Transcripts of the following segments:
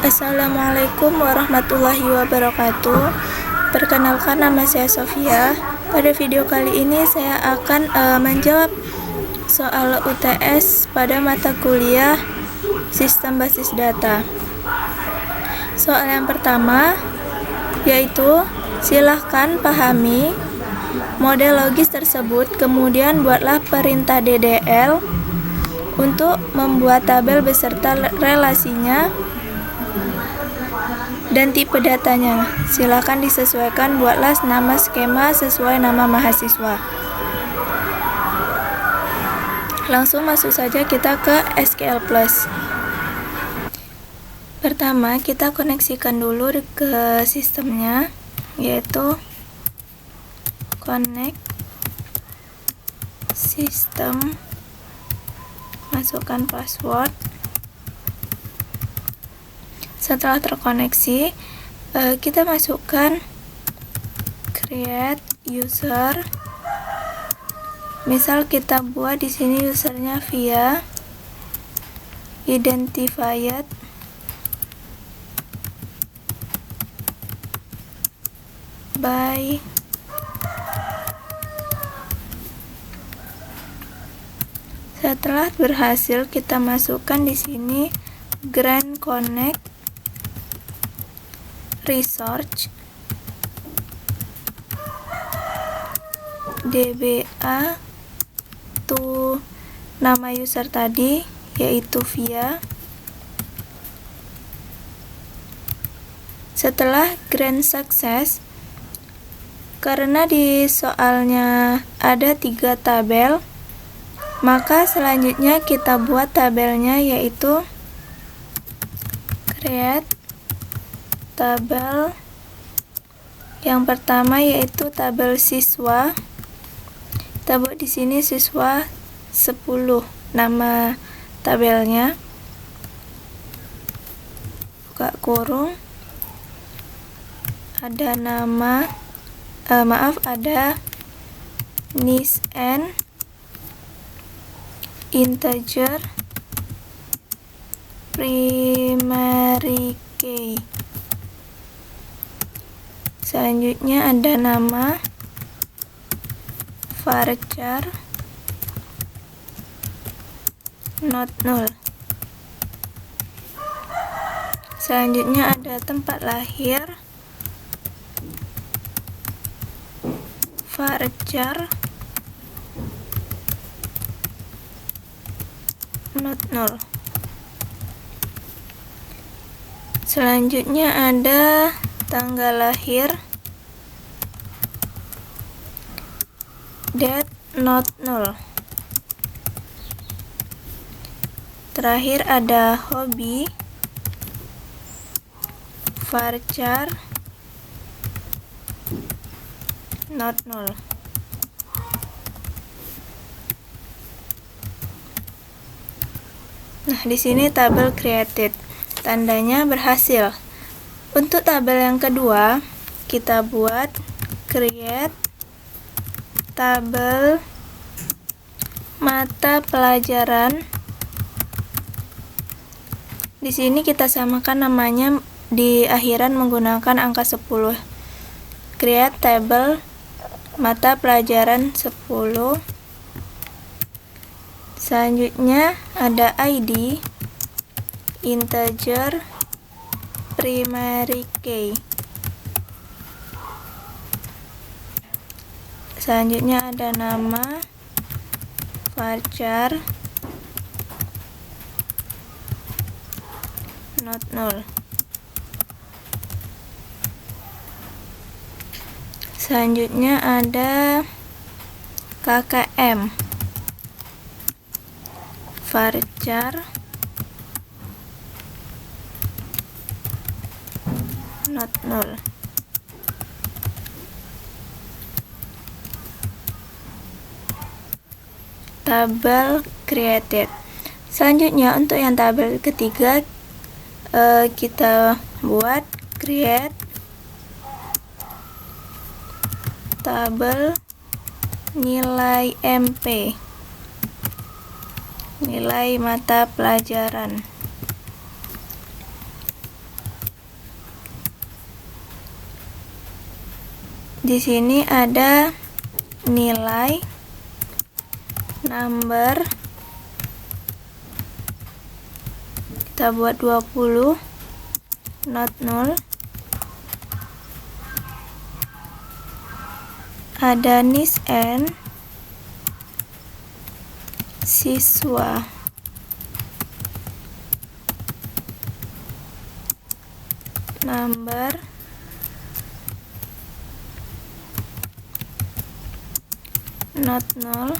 Assalamualaikum warahmatullahi wabarakatuh. Perkenalkan, nama saya Sofia. Pada video kali ini saya akan menjawab soal UTS pada mata kuliah Sistem Basis Data. Soal yang pertama yaitu, silahkan pahami model logis tersebut, kemudian buatlah perintah DDL untuk membuat tabel beserta relasinya dan tipe datanya. Silakan disesuaikan, buatlah nama skema sesuai nama mahasiswa. Langsung masuk saja kita ke SQL Plus. Pertama, kita koneksikan dulu ke sistemnya, yaitu connect sistem, masukkan password. Setelah terkoneksi, kita masukkan create user. Misal kita buat di sini usernya via identified by setelah berhasil, kita masukkan di sini Grand Connect Research DBA to nama user tadi, yaitu via. Setelah Grand Success, karena di soalnya ada 3 tabel, maka selanjutnya kita buat tabelnya, yaitu create tabel. Yang pertama yaitu tabel siswa. Kita buat di sini siswa 10, nama tabelnya. Buka kurung. Ada nama, ada NISN integer primary key. Selanjutnya ada nama varchar not null. Selanjutnya ada tempat lahir varchar not null. Selanjutnya ada tanggal lahir date not null. Terakhir ada hobi varchar not null. Nah, di sini tabel created, tandanya berhasil. Untuk tabel yang kedua, kita buat create tabel mata pelajaran. Di sini kita samakan namanya di akhiran menggunakan angka 10. Create tabel mata pelajaran 10. Selanjutnya ada ID integer primary key. Selanjutnya ada nama varchar not null. Selanjutnya ada KKM varchar not null. Tabel created. Selanjutnya untuk yang tabel ketiga, kita buat create tabel nilai MP, nilai mata pelajaran. Di sini ada nilai, number, kita buat 20, not null. Ada NISN, siswa. Number, not null.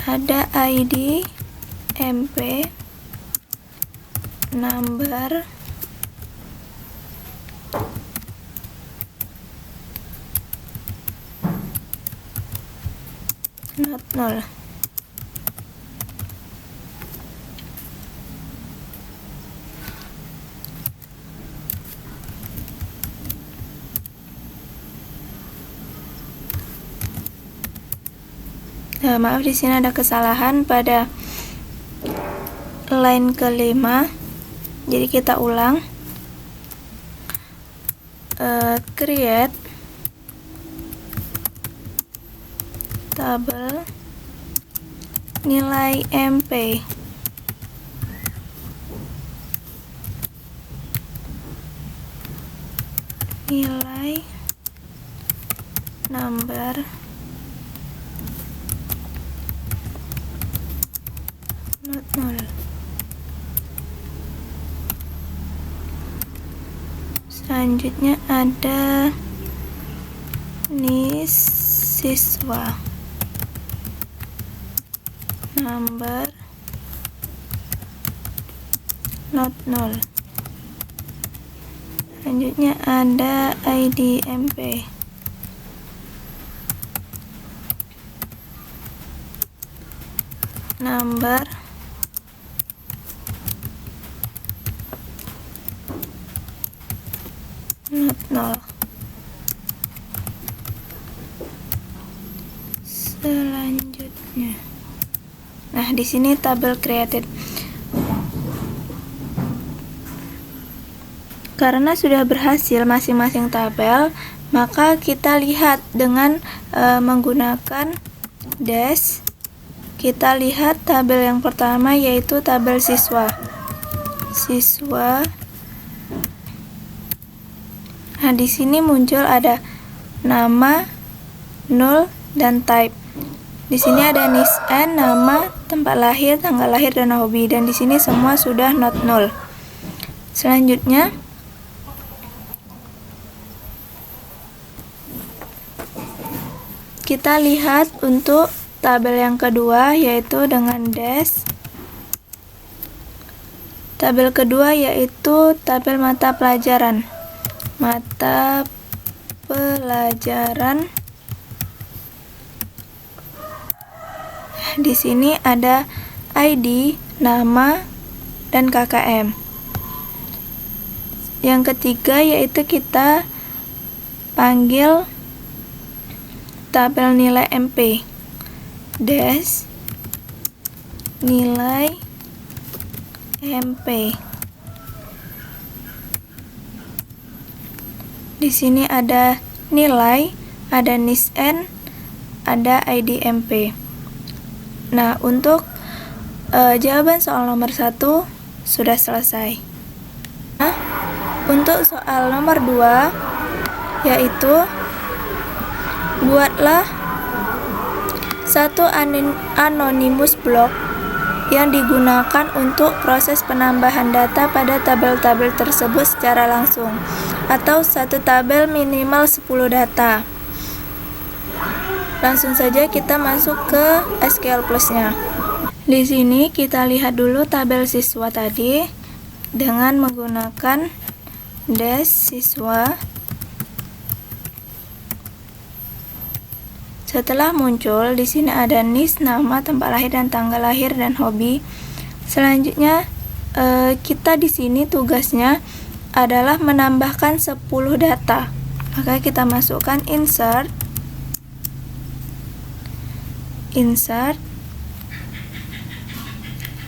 Ada ID, MP, number, not null. Maaf, di sini ada kesalahan pada line kelima. Jadi kita ulang. Create tabel nilai MP. Nilai, number, not null. Selanjutnya ada NIS siswa, number, not null. Selanjutnya ada ID MP, number, not null. Selanjutnya, nah di sini tabel created. Karena sudah berhasil masing-masing tabel, maka kita lihat dengan menggunakan dash. Kita lihat tabel yang pertama, yaitu tabel siswa. Siswa. Nah, di sini muncul ada nama, null, dan type. Di sini ada NISN, nama, tempat lahir, tanggal lahir, dan hobi. Dan di sini semua sudah not null. Selanjutnya, kita lihat untuk tabel yang kedua, yaitu dengan dash. Tabel kedua yaitu tabel mata pelajaran. Mata pelajaran. Di sini ada ID, nama, dan KKM. Yang ketiga yaitu kita panggil tabel nilai MP. Dash nilai MP. Di sini ada nilai, ada NISN, ada ID MP. Nah, untuk jawaban soal nomor 1 sudah selesai. Nah, untuk soal nomor 2 yaitu buatlah satu anonymous block yang digunakan untuk proses penambahan data pada tabel-tabel tersebut secara langsung, atau satu tabel minimal 10 data. Langsung saja kita masuk ke SQL Plus-nya. Di sini kita lihat dulu tabel siswa tadi dengan menggunakan dash siswa. Setelah muncul, di sini ada NIS, nama, tempat lahir, dan tanggal lahir, dan hobi. Selanjutnya, kita di sini tugasnya adalah menambahkan 10 data. Maka kita masukkan insert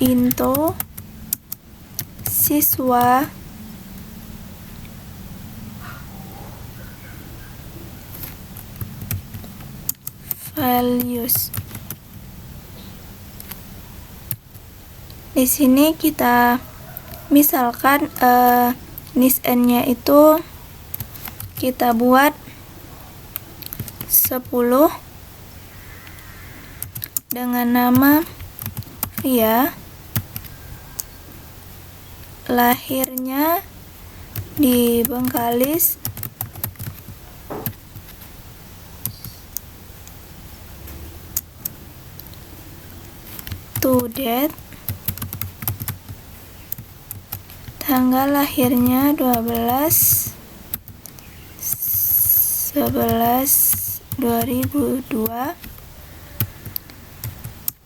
into siswa values. Di sini kita misalkan NISN-nya itu kita buat 10 dengan nama Via, lahirnya di Bengkalis, to date, tanggal lahirnya 12/11/2002.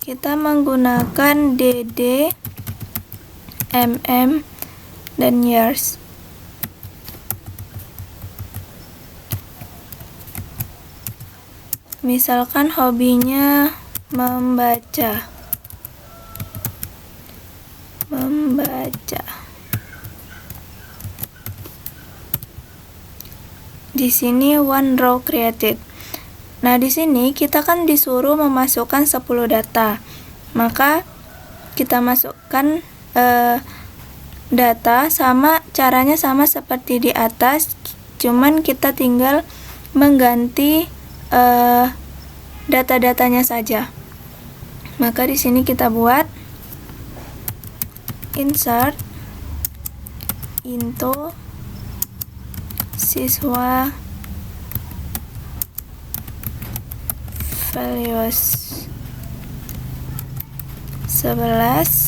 Kita menggunakan DD, MM, dan years. Misalkan hobinya membaca. Di sini one row created. Nah, di sini kita kan disuruh memasukkan 10 data. Maka kita masukkan data caranya sama seperti di atas, cuman kita tinggal mengganti data-datanya saja. Maka di sini kita buat insert into siswa values 11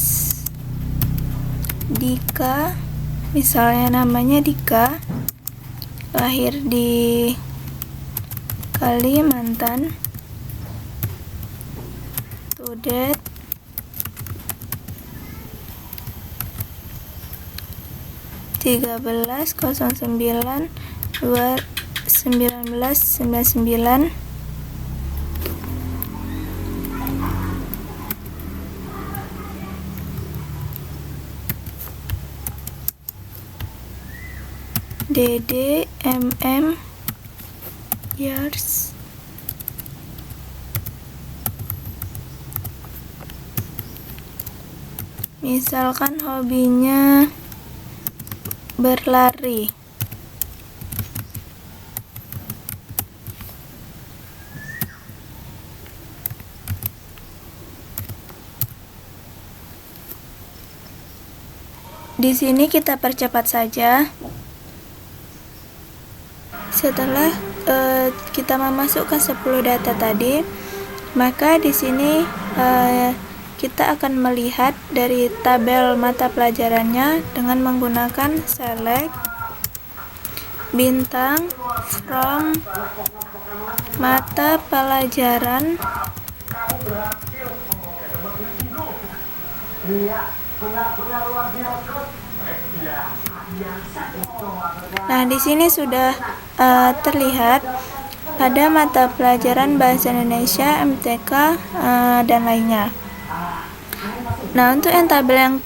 Dika, misalnya namanya Dika, lahir di Kalimantan, to date, tiga belas 1999. DD, MM, years. Misalkan hobinya berlari. Di sini kita percepat saja. Setelah kita memasukkan 10 data tadi, maka di sini kita akan melihat dari tabel mata pelajarannya dengan menggunakan select bintang from mata pelajaran Nah, di sini sudah terlihat ada mata pelajaran Bahasa Indonesia, MTK, dan lainnya. Nah, untuk yang tabel yang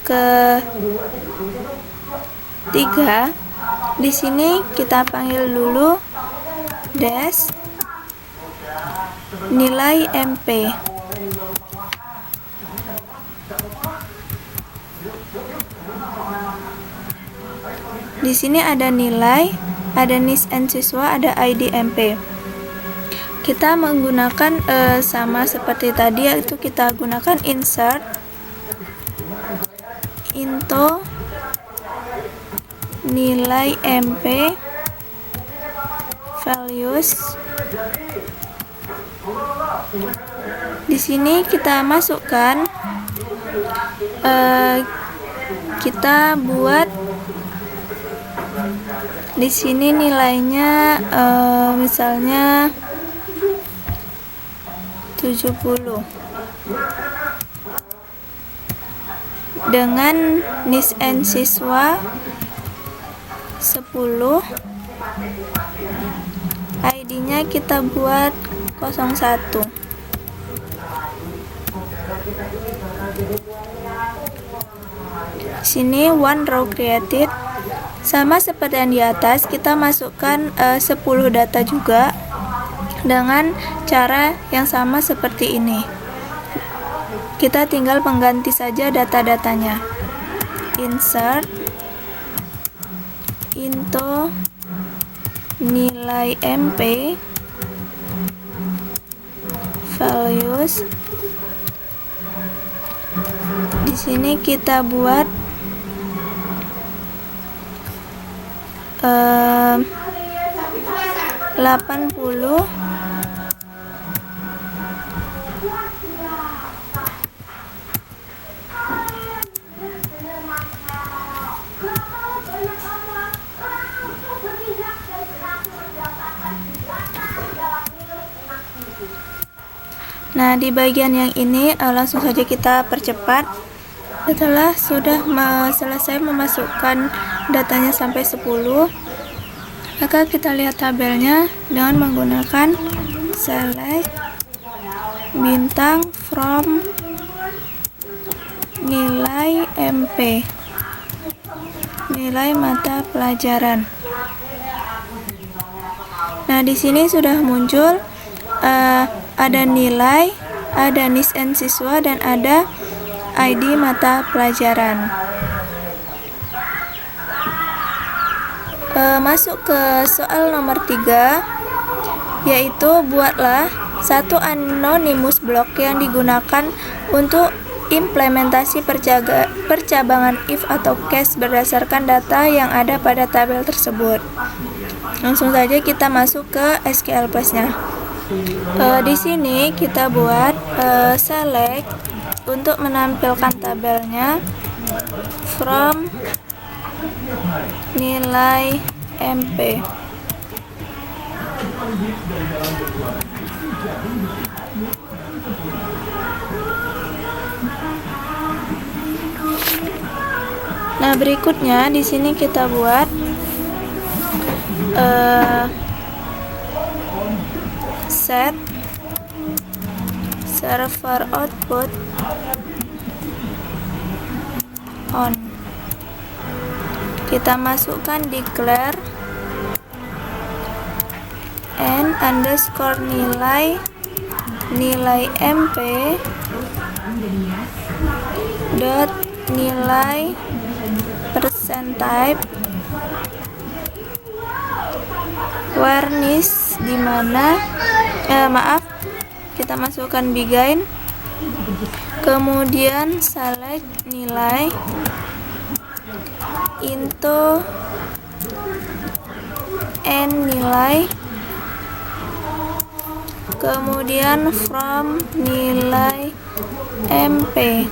ketiga, di sini kita panggil dulu dash nilai MP. Di sini ada nilai, ada NISN siswa, ada ID MP. Kita menggunakan sama seperti tadi, yaitu kita gunakan insert into nilai MP values. Di sini kita masukkan, kita buat di sini nilainya misalnya 70 dengan NISN siswa 10, ID-nya kita buat 01. Sini one row created, sama seperti yang di atas, kita masukkan 10 data juga. dengan cara yang sama seperti ini. Kita tinggal pengganti saja data-datanya. Insert into nilai MP values. Di sini kita buat 80. Nah, di bagian yang ini langsung saja kita percepat. Setelah sudah selesai memasukkan datanya sampai 10, maka kita lihat tabelnya dengan menggunakan select bintang from nilai MP, nilai mata pelajaran. Nah, di sini sudah muncul ada nilai, ada NISN siswa, dan ada ID mata pelajaran. Masuk ke soal nomor 3, yaitu buatlah satu anonymous block yang digunakan untuk implementasi percabangan if atau case berdasarkan data yang ada pada tabel tersebut. Langsung saja kita masuk ke SQL Plus-nya. Di sini kita buat select untuk menampilkan tabelnya from nilai MP. Nah, berikutnya di sini kita buat set server output on. Kita masukkan declare and underscore nilai MP dot nilai percent type where nis, dimana kita masukkan begin, kemudian select nilai into n nilai, kemudian from nilai MP.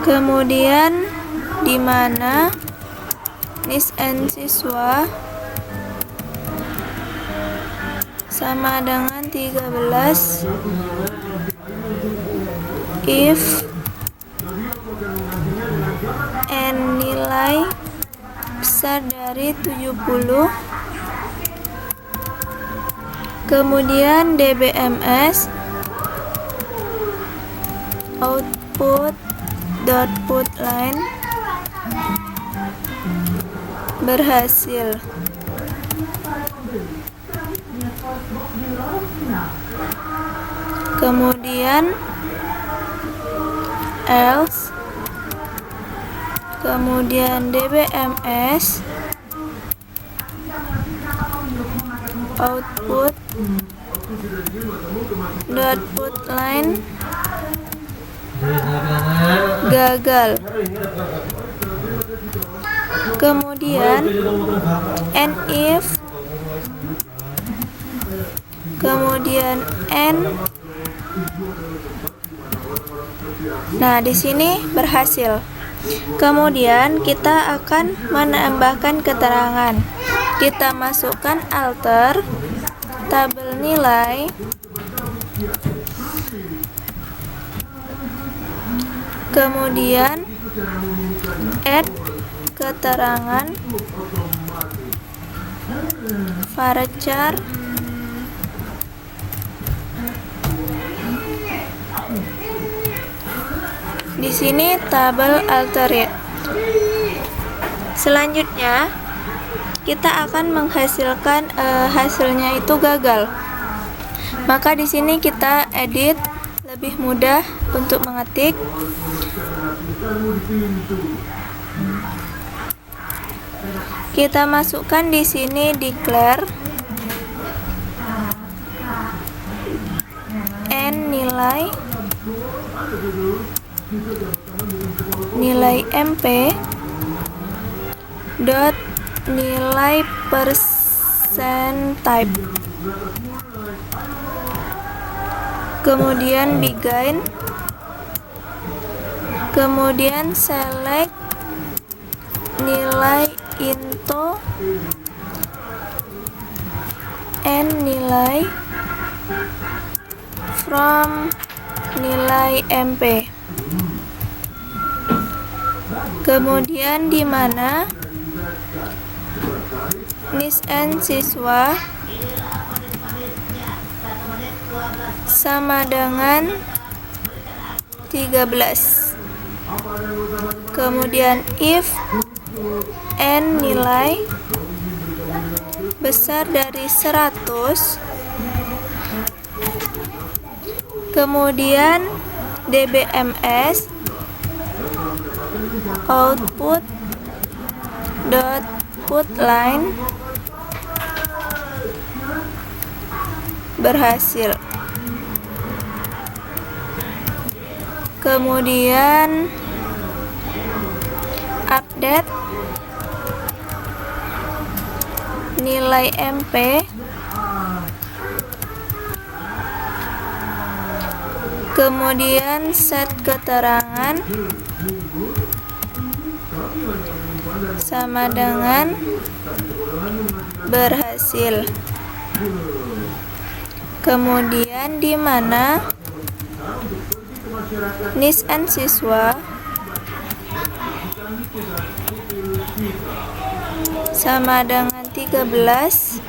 Kemudian di mana NISN siswa sama dengan 13 if n nilai besar dari 70, kemudian dbms output dot put line berhasil. Kemudian else, kemudian dbms output dot put line gagal. Kemudian and if, kemudian n. Nah, di sini berhasil. Kemudian kita akan menambahkan keterangan. Kita masukkan alter tabel nilai, kemudian add keterangan varchar di sini tabel alterate. Selanjutnya kita akan menghasilkan hasilnya itu gagal. Maka di sini kita edit lebih mudah untuk mengetik. Kita masukkan di sini declare n nilai mp dot nilai percent type, kemudian begin, kemudian select nilai into n nilai from nilai mp, kemudian di mana nisn siswa sama dengan 13, kemudian if n nilai besar dari 100, kemudian dbms output dot put line berhasil, kemudian update nilai mp, kemudian set keterangan sama dengan berhasil, kemudian di mana nisn siswa sama dengan 13,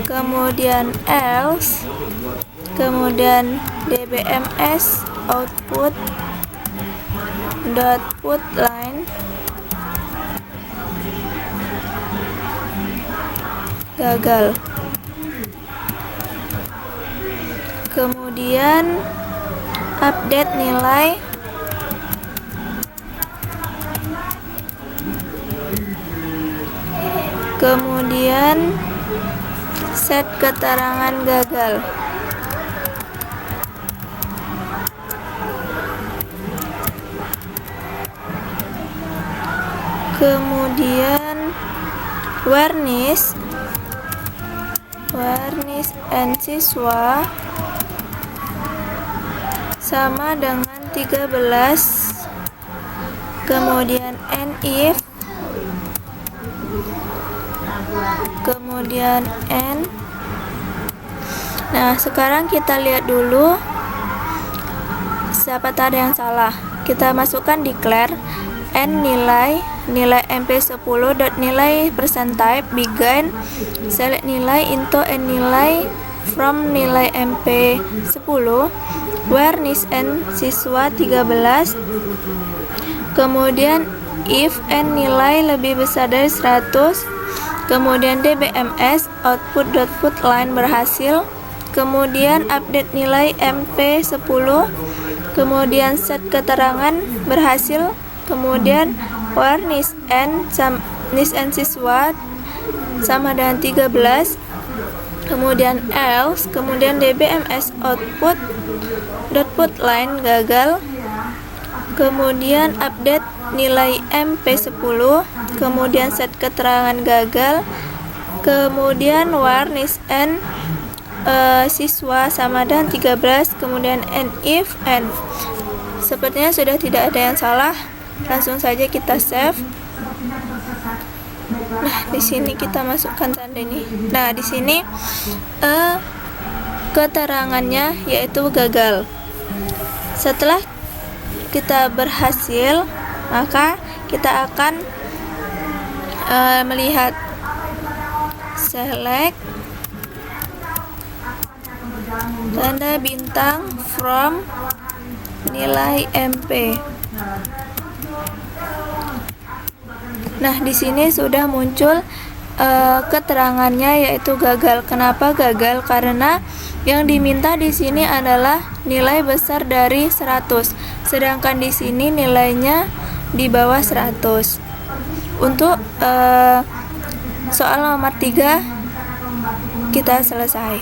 kemudian else, kemudian dbms output dot put line gagal, kemudian update nilai, kemudian set keterangan gagal, kemudian warnish n siswa sama dengan 13, kemudian n if, kemudian n. Nah, sekarang kita lihat dulu siapa ada yang salah. Kita masukkan declare n nilai mp10 dot nilai percent type begin, select nilai into n nilai from nilai mp10, where nisn siswa 13, kemudian if n nilai lebih besar dari 100, kemudian dbms output dot put line berhasil, kemudian update nilai mp10, kemudian set keterangan berhasil, kemudian where nisn siswa sama dengan 13, kemudian else, kemudian dbms output dot put line gagal, kemudian update nilai mp10, kemudian set keterangan gagal, kemudian where nisn siswa sama dengan 13, kemudian n if n. Sepertinya sudah tidak ada yang salah. Langsung saja kita save. Nah, di sini kita masukkan tanda ini. Nah, di sini keterangannya yaitu gagal. Setelah kita berhasil, maka kita akan melihat select tanda bintang from nilai mp. Nah, di sini sudah muncul keterangannya, yaitu gagal. Kenapa gagal? Karena yang diminta di sini adalah nilai besar dari 100, sedangkan di sini nilainya di bawah 100. Untuk soal nomor 3 kita selesai.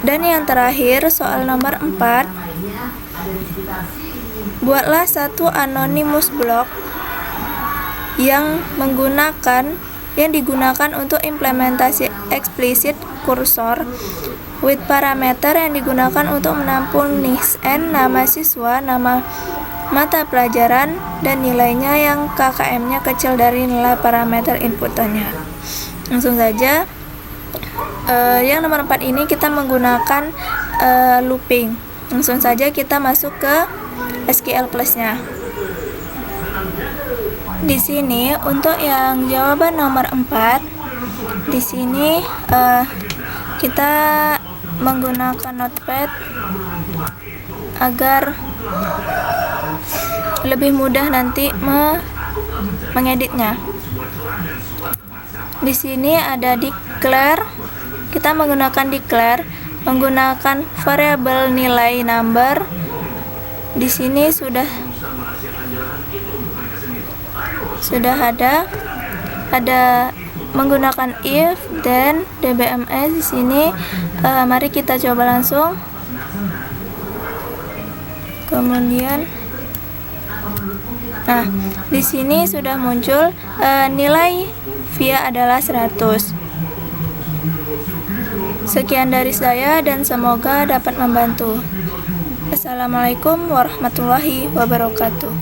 Dan yang terakhir, soal nomor 4. Buatlah satu anonymous block yang digunakan untuk implementasi eksplisit kursor with parameter yang digunakan untuk menampung NISN, nama siswa, nama mata pelajaran, dan nilainya yang KKM-nya kecil dari nilai parameter inputannya. Langsung saja. Yang nomor 4 ini kita menggunakan looping. Langsung saja kita masuk ke SQL Plus-nya. Di sini untuk yang jawaban nomor 4, di sini kita menggunakan notepad agar lebih mudah nanti mengeditnya. Di sini ada declare. Kita menggunakan declare menggunakan variabel nilai number. Di sini sudah ada menggunakan if dan dbms. Di sini mari kita coba langsung. Kemudian di sini sudah muncul nilai via adalah 100. Sekian dari saya dan semoga dapat membantu. Assalamualaikum warahmatullahi wabarakatuh.